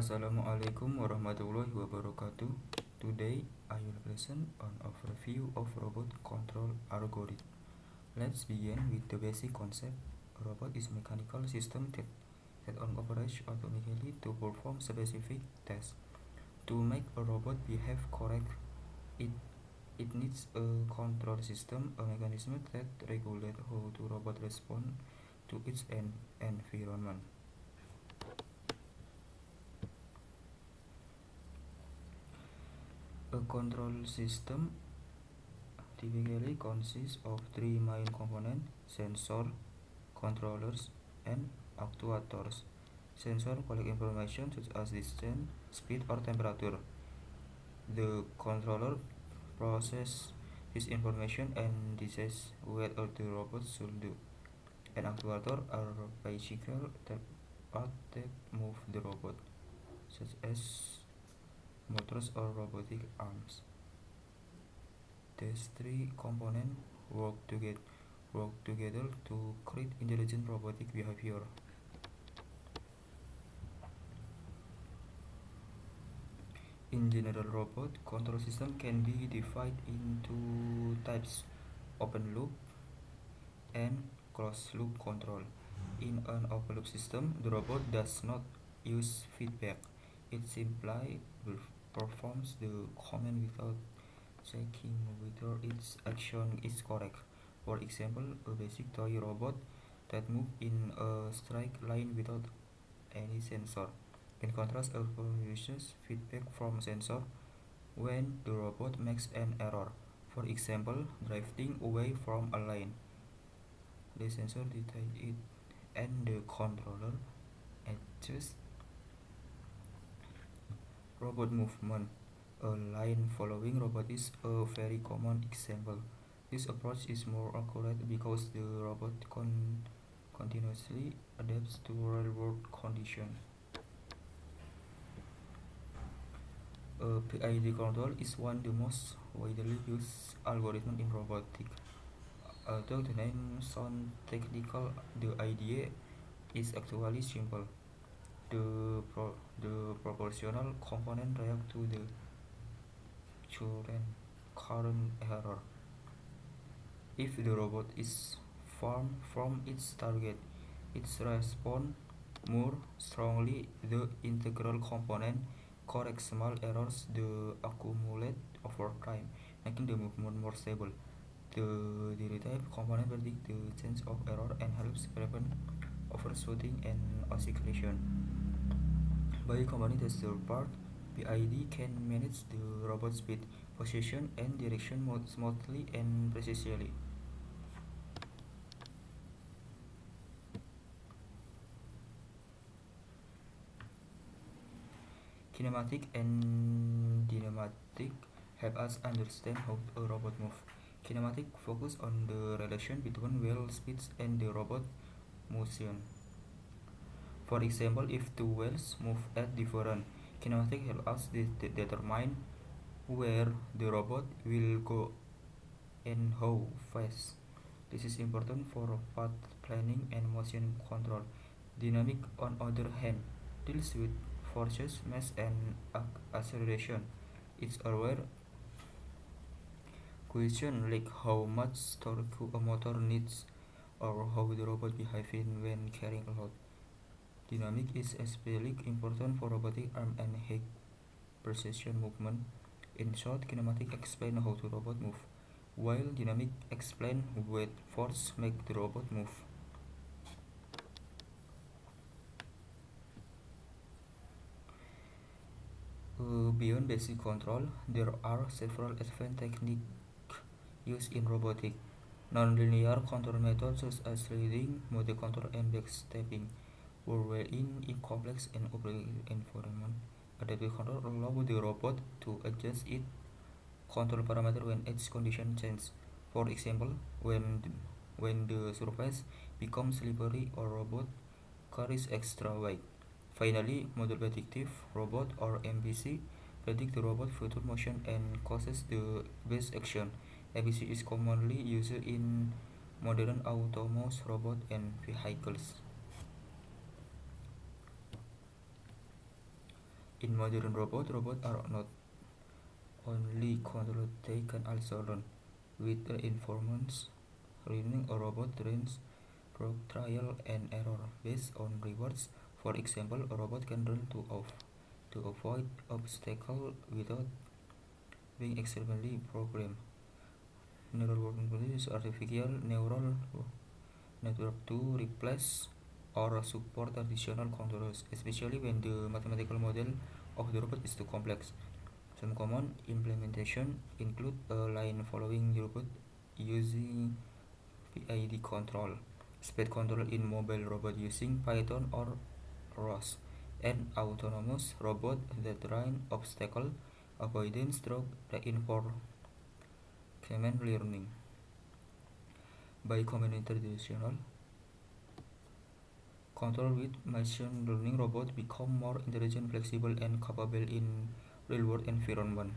Assalamualaikum warahmatullahi wabarakatuh. Today I will present an overview of robot control algorithm. Let's begin with the basic concept. A robot is a mechanical system that operates automatically to perform specific tasks. To make a robot behave correct, it it needs a control system, a mechanism that regulates how the robot respond to its environment. A control system typically consists of three main components: sensor, controllers, and actuators. Sensor collect information such as distance, speed, or temperature. The controller process this information and decides what the robot should do. An actuator are vehicles that move the robot, such as motors or robotic arms. These three components work together to create intelligent robotic behavior. In general, robot control system can be divided into types: open loop and closed loop control. In an open loop system, the robot does not use feedback. It simply performs the command without checking whether its action is correct. For example, a basic toy robot that moves in a straight line without any sensor. In contrast, a uses feedback from sensor when the robot makes an error. For example, drifting away from a line. The sensor detects it and the controller adjusts robot movement. A line following robot is a very common example. This approach is more accurate because the robot continuously adapts to real-world conditions. A PID control is one of the most widely used algorithms in robotics. Although the name sounds technical, the idea is actually simple. The proportional component react to the current error. If the robot is far from its target, it responds more strongly. The integral component corrects small errors that accumulate over time, making the movement more stable. The derivative component predicts the change of error and helps prevent overshooting and oscillation. By combining the two parts, PID can manage the robot speed, position, and direction smoothly and precisely. Kinematic and dynamic help us understand how a robot moves. Kinematic focus on the relation between wheel speeds and the robot motion. For example, if two wheels move at different kinematic help us determine where the robot will go and how fast. This is important for path planning and motion control. Dynamic, on other hand, deals with forces, mass, and acceleration. It's aware question like how much torque a motor needs or how the robot behaves when carrying a load. Dynamic is especially important for robotic arm and high precision movement. In short, kinematic explain how the robot move, while dynamic explain what force make the robot move. Beyond basic control, there are several advanced techniques used in robotics. Non-linear control methods such as sliding, mode control, and backstepping were well in complex and operating environment. Adaptive control allows the robot to adjust its control parameter when its condition changes. For example, when the surface becomes slippery or robot carries extra weight. Finally, model predictive robot or MPC predict the robot future motion and causes the best action. MPC is commonly used in modern autonomous robots and vehicles. In modern robots are not only controlled, they can also learn. With reinforcement learning, a robot trains through trial and error based on rewards. For example, a robot can learn to avoid obstacles without being experimentally programmed. Neural working is artificial neural network to replace or support traditional controllers, especially when the mathematical model of the robot is too complex. Some common implementation include a line following robot using PID control, speed control in mobile robot using Python or ROS, and autonomous robot that train obstacle avoidance through reinforcement learning. By combining traditional control with machine learning, robots become more intelligent, flexible, and capable in real-world environment.